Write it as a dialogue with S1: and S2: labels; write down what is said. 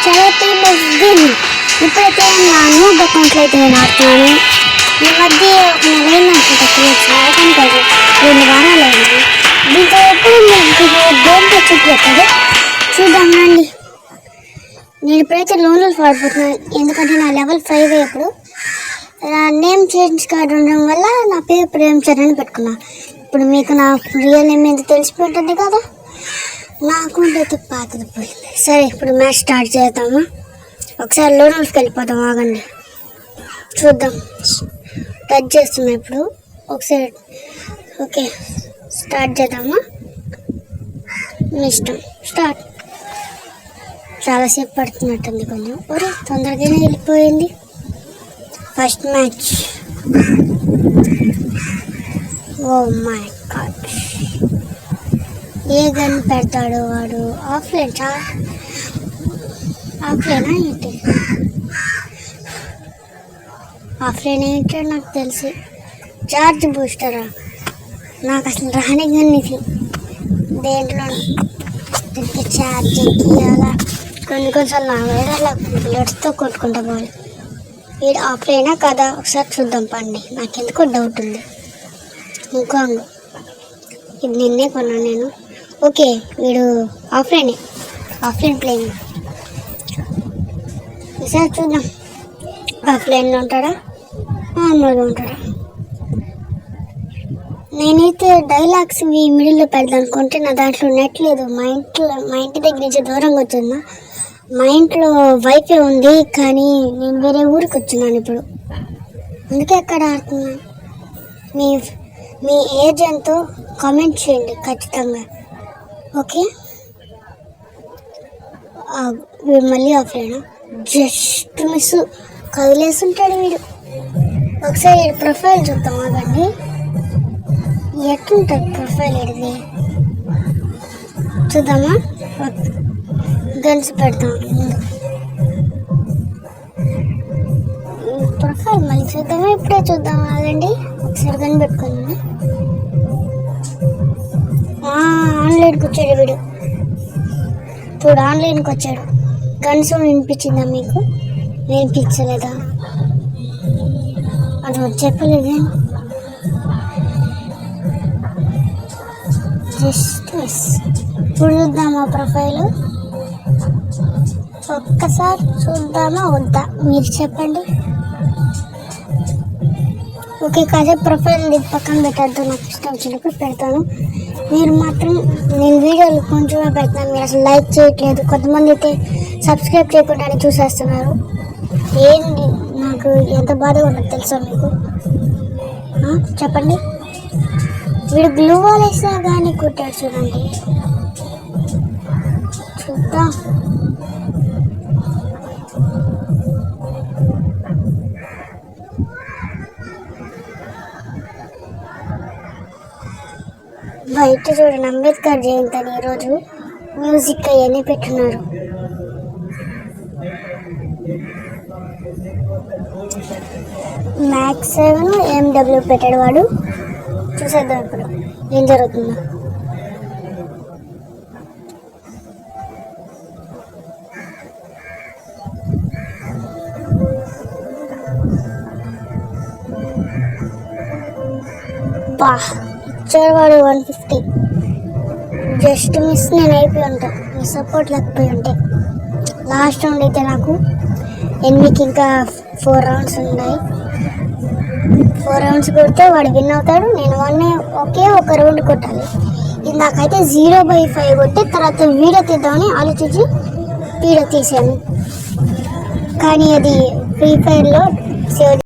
S1: చాలా famous game. ఇప్పుడైతే నా న్యూబ్ అకౌంట్లో అయితే నేను ఆడుతున్నాను. ఈ మధ్య ఒక నెల అనుకుంటా క్రియేట్స్ ఆడటం కాదు, 2 వారాలు అయింది. దీంతో ఎప్పుడు మీకు గేమ్ చూపించాడు చూద్దాం రండి. నేను ఇప్పుడైతే లోన్లు వాడిపోతున్నాను, ఎందుకంటే నా లెవెల్ 5 ఇప్పుడు. నేమ్ చేంజ్ కార్డు ఉండడం వల్ల నా పేరు ప్రేమ్ చరణ్ పెట్టుకున్నా. ఇప్పుడు మీకు నా రియల్ నేమ్ ఏంటో తెలిసిపోతుంది కదా. నా అకౌంట్ అయితే పాతది పోయింది. సరే, ఇప్పుడు మ్యాచ్ స్టార్ట్ చేద్దామా? ఒకసారి లోన్కి వెళ్ళిపోతాం, ఆగండి చూద్దాం. టచ్ చేస్తున్నా ఇప్పుడు ఒకసారి. ఓకే, స్టార్ట్ చేద్దామా? మీ ఇష్టం, స్టార్ట్. చాలాసేపు పడుతున్నట్టుంది కొంచెం. ఒరే, తొందరగానే వెళ్ళిపోయింది. First match. Oh my god, ఏ గన్ పెడతాడు వాడు? ఆఫ్లైన్ ఆఫ్లైనా ఏంటి? ఆఫ్లైన్ ఏంటో నాకు తెలిసి. చార్జ్ బూస్టరా? నాకు అసలు రాని గన్ ఇది. దేంట్లో దీనికి ఛార్జ్ ఎక్కియాలా? కొన్నిసార్లు నా వేరే బుల్లెట్స్తో కొట్టుకుంటా పోవాలి. వీడు ఆఫ్లైనా కదా, ఒకసారి చూద్దాం పండి. నాకెందుకో డౌట్ ఉంది. ఇంకో ఇది నిన్నే కొన్నాను నేను. ఓకే, వీడు ఆఫ్లైన్ ప్లేయింగ్. ఈసారి చూద్దాం, ఆఫ్లైన్లో ఉంటాడా ఆన్లైన్లో ఉంటాడా. నేనైతే డైలాగ్స్ మిడిల్లో పెడదాం అనుకుంటే నా దాంట్లో నెట్ లేదు. మా ఇంటి దగ్గర నుంచి దూరంగా వచ్చిందా. మా ఇంట్లో వైఫై ఉంది, కానీ నేను వేరే ఊరికి వచ్చినాను ఇప్పుడు, అందుకే అక్కడ ఆడుతున్నాను. మీ ఏజ్ ఎంతో కామెంట్ చేయండి ఖచ్చితంగా. ఓకే, వీడు మళ్ళీ ఆఫ్లైనా? జస్ట్ మిస్, కదిలేసి ఉంటాడు వీడు. ఒకసారి వీడి ప్రొఫైల్ చూద్దాం, అదండి ఎట్లుంటుంది ప్రొఫైల్ ఇది చూద్దామా? గన్స్ పెడతాం ప్రొఫైల్, మళ్ళీ చూద్దామా? ఇప్పుడే చూద్దామా? అదండి ఒకసారి గన్ పెట్టుకుని ఆన్లైన్కి వచ్చాడు వీడు. ఇప్పుడు ఆన్లైన్కి వచ్చాడు. గన్స్ వినిపించిందా మీకు? వినిపించలేదా? అది చెప్పలేదే. Just miss. ఇప్పుడు చూద్దామా ప్రొఫైల్? ఒక్కసారి చూద్దామా వద్దా మీరు చెప్పండి. ఓకే, కాసేపు ప్రొఫైల్ పక్కన పెట్టద్దు, నాకు ఇష్టం వచ్చినప్పుడు పెడతాను. మీరు మాత్రం నేను వీడియోలు కొంచెమే పెడతాను, మీరు అసలు లైక్ చేయట్లేదు. కొంతమంది అయితే సబ్స్క్రైబ్ చేయకుండానే చూసేస్తున్నారు. ఏంటి నాకు ఎంత బాధగా ఉన్నది తెలుసా మీకు? చెప్పండి. వీడు గ్లూ వాల్ వేసినా కానీ కుట్టాడు చూడండి. చూద్దాం. బయట చూడండి, అంబేద్కర్ జయంతి అని ఈరోజు మ్యూజిక్ అవన్నీ పెట్టున్నారు. మ్యాక్స్ 7 AMW పెట్టాడు వాడు. చూసేద్దాం ఇప్పుడు ఏం జరుగుతుందో. ఇచ్చాడు వాడు 150. Just miss. నేను అయిపోయి ఉంటా, మీ సపోర్ట్ లేకపోయి ఉంటే. లాస్ట్ రౌండ్ అయితే నాకు ఎనిమిదికి ఇంకా 4 రౌండ్స్ ఉన్నాయి. 4 రౌండ్స్ కొడితే వాడు విన్ అవుతాడు. నేను ఒకే ఒక రౌండ్ కొట్టాలి. ఇది నాకైతే 0/5 కొట్టి తర్వాత వీడియో తీద్దామని ఆలోచించి వీడియో తీసాను, కానీ అది ఫ్రీ ఫైర్లో సేవ్